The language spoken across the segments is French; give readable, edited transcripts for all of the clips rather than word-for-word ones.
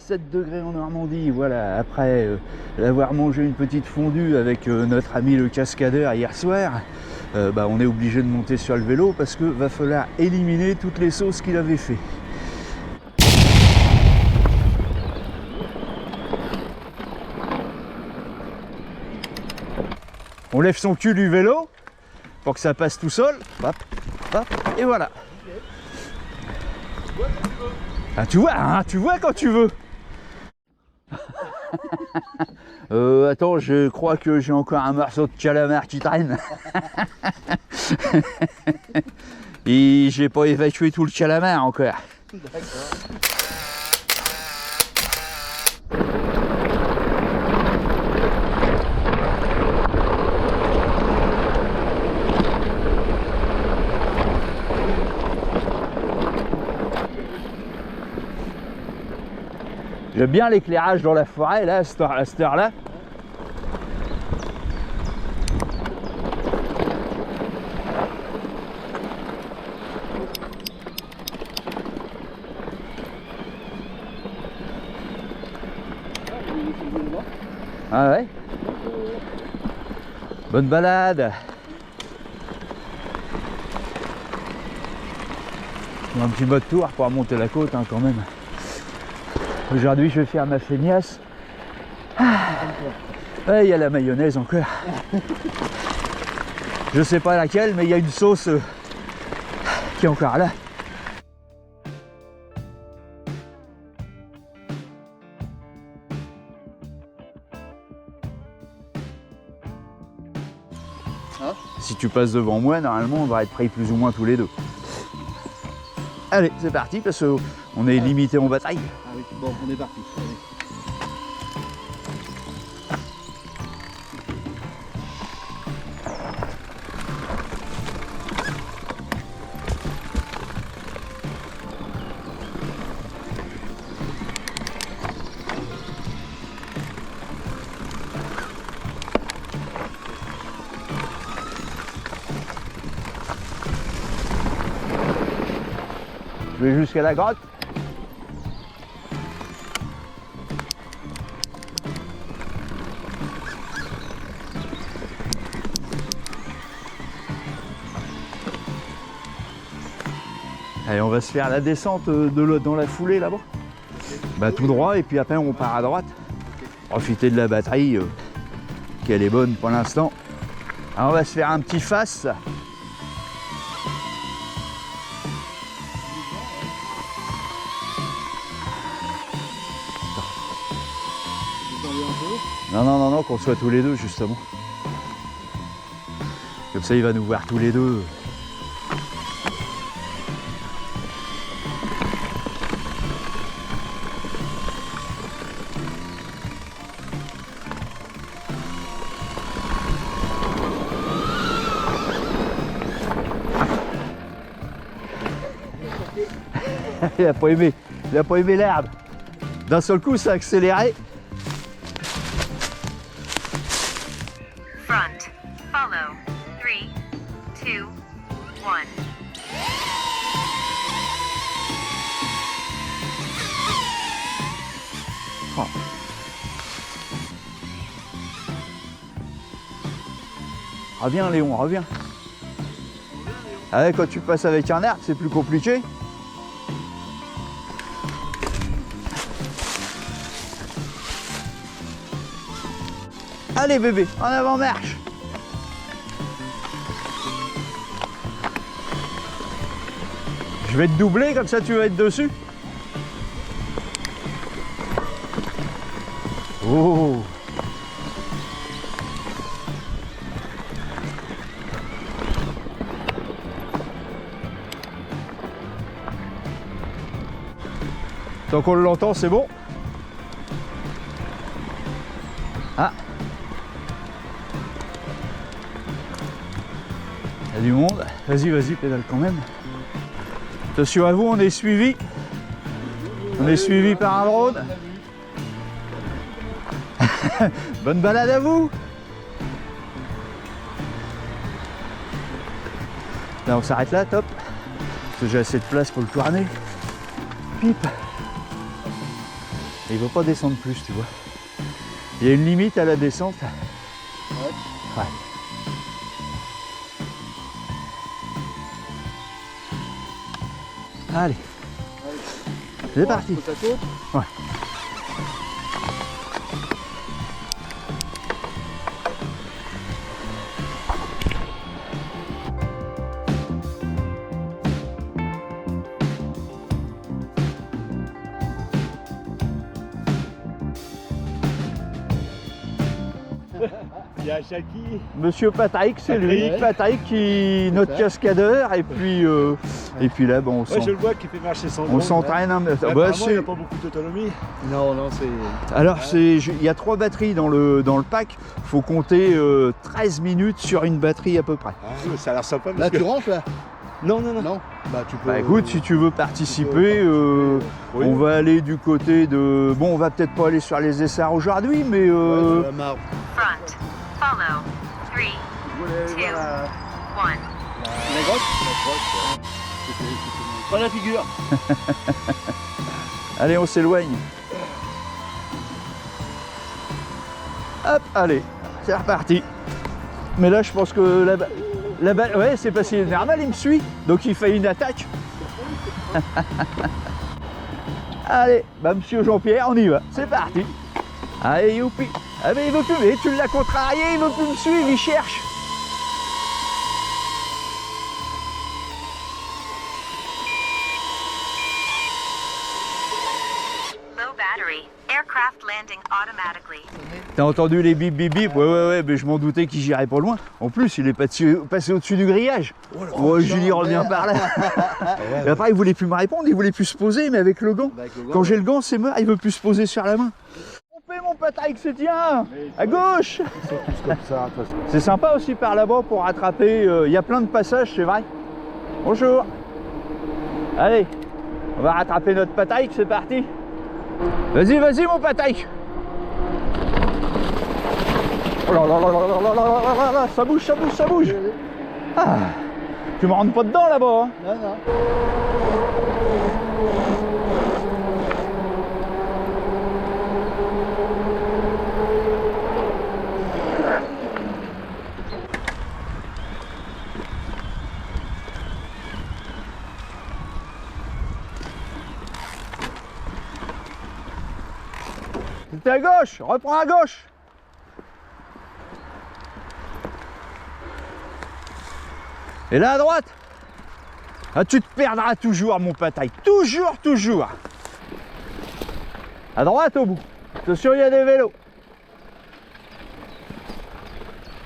7 degrés en Normandie, voilà, après avoir mangé une petite fondue avec notre ami le cascadeur hier soir, on est obligé de monter sur le vélo parce que va falloir éliminer toutes les sauces qu'il avait fait. On lève son cul du vélo pour que ça passe tout seul, hop, hop, et voilà. Ah, tu vois quand tu veux. Attends, je crois que j'ai encore un morceau de calamar qui traîne. Et j'ai pas évacué tout le calamar encore. D'accord. J'aime bien l'éclairage dans la forêt là, à cette heure-là. Ah ouais. Bonne balade. Un petit mode tour pour remonter la côte hein, quand même. Aujourd'hui je vais faire ma feignasse. Il y a la mayonnaise encore. Je sais pas laquelle, mais il y a une sauce qui est encore là. Hein? Si tu passes devant moi, normalement on va être pris plus ou moins tous les deux. Allez, c'est parti parce qu'on est limité en bataille. Ah oui, bon, on est parti. Allez. Je vais jusqu'à la grotte. Allez, on va se faire la descente dans la foulée là-bas. Bah tout droit et puis après on part à droite. Profiter de la batterie qu'elle est bonne pour l'instant. Alors on va se faire un petit face. Non, qu'on soit tous les deux justement. Comme ça il va nous voir tous les deux. Il a pas aimé l'herbe. D'un seul coup ça a accéléré. Front, follow, 3, 2, 1. Oh. Reviens Léon, reviens. Ah ouais, quand tu passes avec un arbre, c'est plus compliqué. Allez bébé, en avant marche. Je vais te doubler, comme ça tu vas être dessus. Oh! Tant qu'on l'entend, c'est bon. Ah! Il y a du monde. Vas-y, vas-y, pédale quand même. Attention à vous, on est suivi. On est suivi par un drone. Bonne balade à vous. Là, on s'arrête là, top. Parce que j'ai assez de place pour le tourner. Pip. il veut pas descendre plus, tu vois. Il y a une limite à la descente. Ouais. Allez, c'est parti. Ça saute. Ouais. Il y a Chaki. Monsieur Patrick, c'est lui, Ouais. Patrick qui notre cascadeur et puis là bon, Ouais, je le vois qui fait marcher son on drone. s'entraîne. Ouais. Bah, Apparemment, c'est- il n'a pas beaucoup d'autonomie. Non, non, c'est. Alors il y a 3 batteries dans le pack. Faut compter 13 minutes sur une batterie à peu près. Ah, ça a l'air sympa. Là, Parce que... tu rentres là? Non, non, non. Non. Bah, tu peux. Bah écoute, si tu veux participer, Oui. on va aller du côté de. Bon, on va peut-être pas aller sur les essarts aujourd'hui, mais Ouais, sur la marbre. Front. Follow. 3, Vous voulez voir la... 1. La grotte? La grotte. Pas la figure. allez, on s'éloigne. Hop, allez, c'est reparti. Mais là, je pense que ouais, c'est parce qu'il est normal, il me suit, donc il fait une attaque. Allez, bah monsieur Jean-Pierre, on y va, c'est parti. Allez, youpi. Ah mais il veut plus, mais tu l'as contrarié, il veut plus me suivre, il cherche. Low battery. Aircraft landing automatically. T'as entendu les bip bip bip? Ouais, mais je m'en doutais qu'il girait pas loin. En plus, il est passé au-dessus du grillage. Oh, Julie revient par là. Et après, il voulait plus me répondre, il voulait plus se poser, mais avec le gant. Bah, avec le gant, Quand j'ai le gant, c'est mort, il veut plus se poser sur la main. On fait mon Patrick, c'est tien, à gauche. Ils sont tous comme ça. de toute façon. C'est sympa aussi par là-bas pour rattraper. Il y a plein de passages, c'est vrai. Bonjour. Allez, on va rattraper notre Patrick, c'est parti. Vas-y, vas-y, mon Patrick. Oh là là là là là là là là là, ça bouge, ça bouge, ça bouge. Ah, tu me rentres pas dedans là-bas, hein. Non, non. C'était à gauche, reprends à gauche. Et là à droite. Ah, tu te perdras toujours, mon Patrick. Toujours, toujours. À droite au bout. Attention, il y a des vélos.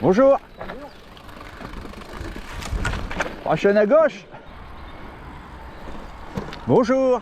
Bonjour. Prochaine à gauche. Bonjour.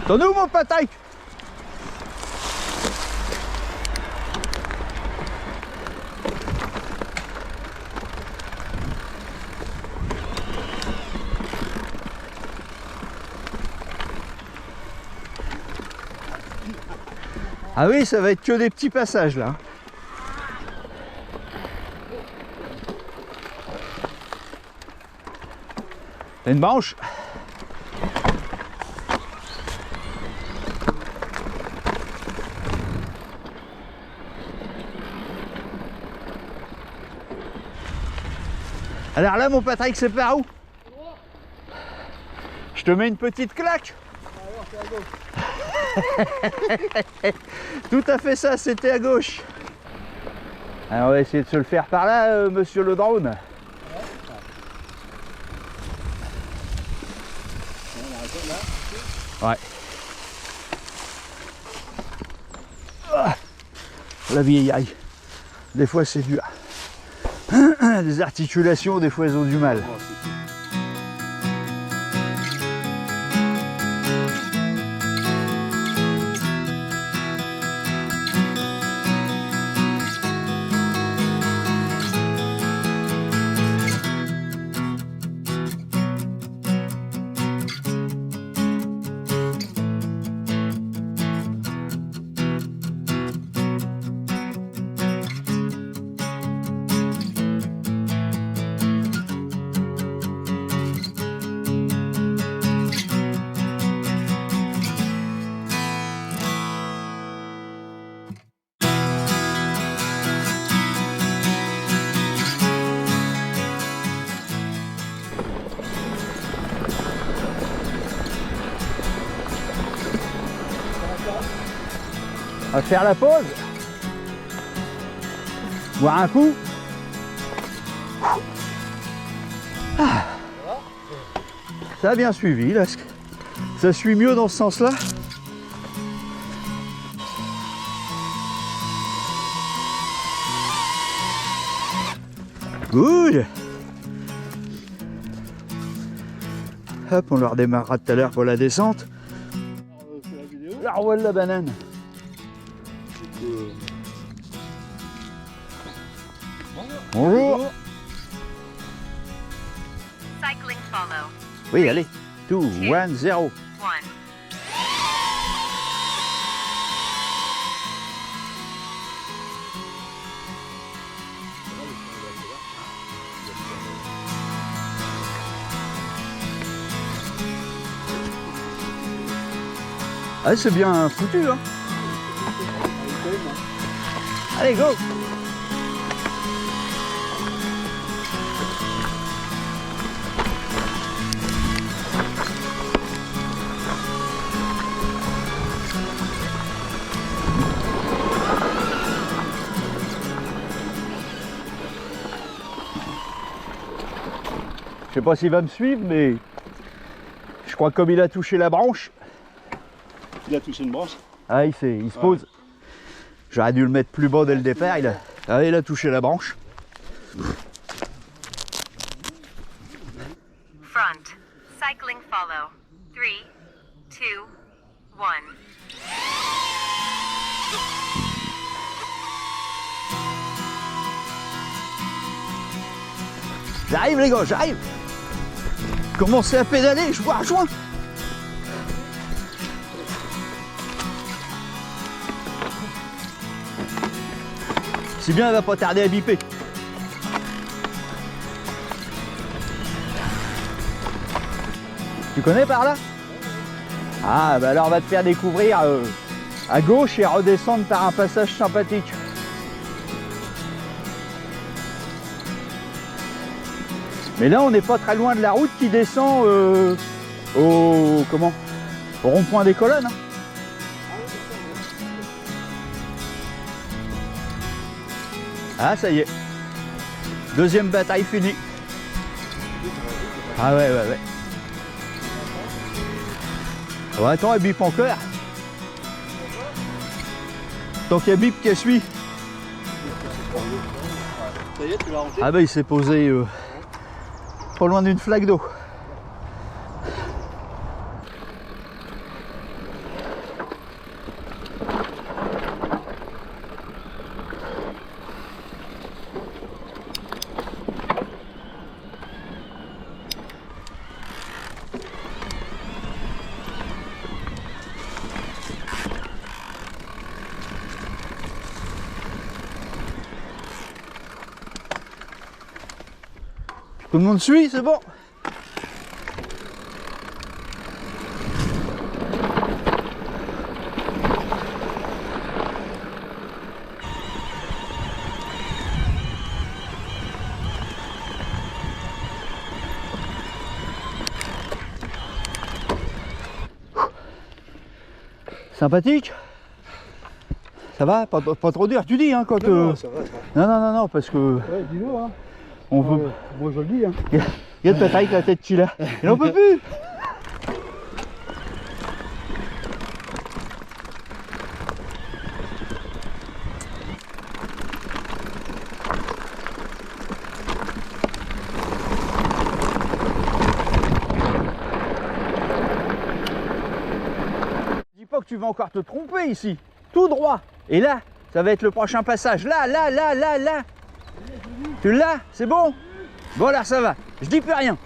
T'en es où, mon Patrick? Ah oui, ça va être que des petits passages là. T'as une branche? Alors là, mon Patrick, c'est par où? Je te mets une petite claque. Tout à fait ça, c'était à gauche. Alors on va essayer de se le faire par là, monsieur le drone. Ouais. Ah, la vieille. Des fois c'est dur. Les articulations, des fois elles ont du mal. va faire la pause. Boire un coup. Ah. Ça a bien suivi là. Ça suit mieux dans ce sens-là. Good. Hop, on le redémarrera tout à l'heure pour la descente. La rouelle de la banane. Bonjour. Cycling follow. Oui, allez. 2, 1, 0. 1. Ah, c'est bien foutu, hein. Allez, go. Je sais pas s'il va me suivre, mais je crois que comme il a touché la branche. Il a touché une branche. Ah, il se pose. J'aurais dû le mettre plus bas dès le départ. Il a touché la branche. Front. Cycling follow. 3, 2, 1. J'arrive les gars, j'arrive. Commencez à pédaler, je vois, rejoins. Si bien, elle va pas tarder à biper. Tu connais par là? Ah, bah alors on va te faire découvrir à gauche et redescendre par un passage sympathique. Mais là, on n'est pas très loin de la route qui descend au rond-point des colonnes. Hein. Ah, ça y est. Deuxième bataille finie. Ah ouais. Oh, attends, elle bip encore. Tant qu'il y a bip qu'elle suit. Ça y est, tu l'as rangé? Ah bah il s'est posé pas loin d'une flaque d'eau. Tout le monde suit, c'est bon. Sympathique? Ça va? Pas trop dur, tu dis hein quand... Non, ça va. Non, parce que... Ouais, dis-nous, hein. On veut... Moi, je le dis, hein. Regarde Patrick avec la tête qu'il a. Il en peut plus. Dis pas que tu vas encore te tromper ici. Tout droit. Et là, ça va être le prochain passage. Là. Tu l'as? C'est bon? Bon là ça va, je dis plus rien.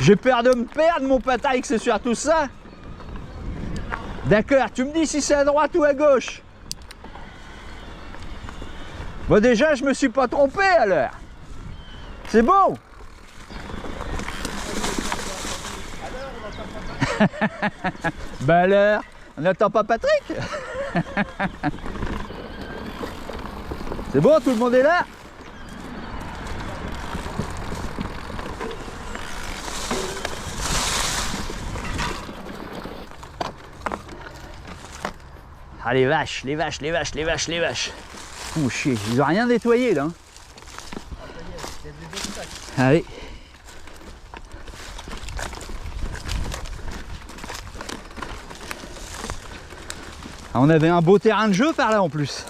J'ai peur de me perdre mon Patrick, c'est surtout ça. D'accord, tu me dis si c'est à droite ou à gauche. Bon déjà je me suis pas trompé alors. C'est bon. Bah alors, on n'attend pas Patrick. C'est bon, tout le monde est là? Ah les vaches, les vaches, les vaches, les vaches, les vaches. Oh chier, ils ont rien nettoyé là. Hein. Allez. Ah, on avait un beau terrain de jeu par là en plus.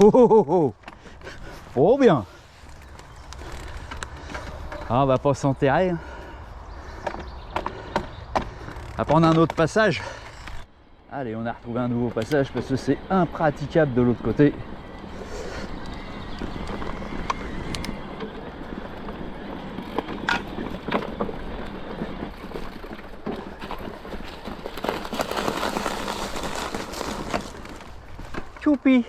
Oh oh oh oh. Oh bien. Ah, on va pas s'enterrer. Hein. On va prendre un autre passage. Allez, on a retrouvé un nouveau passage parce que c'est impraticable de l'autre côté. Choupi.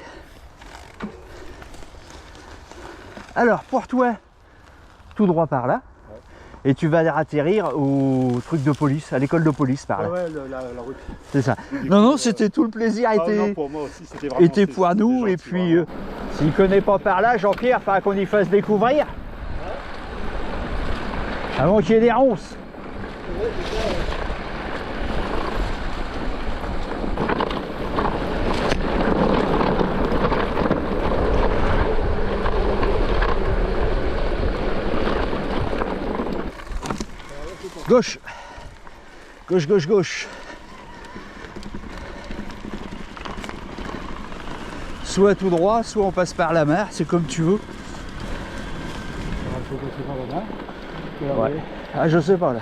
Alors, pour toi, tout droit par là. Et tu vas atterrir au truc de police, à l'école de police par là. Ouais, la route. C'est ça. Non, non, c'était tout le plaisir. Non, pour moi aussi, c'était vraiment. Était pour nous. gentil, Et puis, s'il ne connaît pas par là, Jean-Pierre, il faudra qu'on y fasse découvrir. Avant qu'il y ait des ronces. Gauche. Gauche, gauche, gauche. Soit tout droit, soit on passe par la mer, c'est comme tu veux. Ouais. Ah, je sais pas là.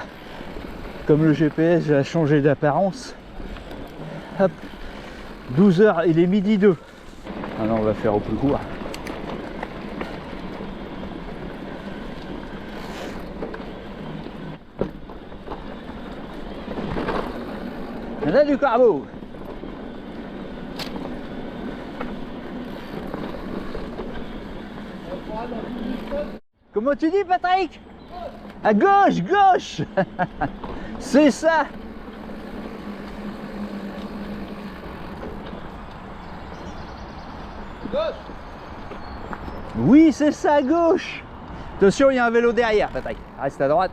Comme le GPS a changé d'apparence. Hop. 12h, il est midi 2. Ah non, on va faire au plus court. Il y en a du corbeau. Comment tu dis, Patrick? À gauche, gauche. C'est ça. Gauche. Oui, c'est ça, à gauche. Attention, il y a un vélo derrière, Patrick. Reste à droite.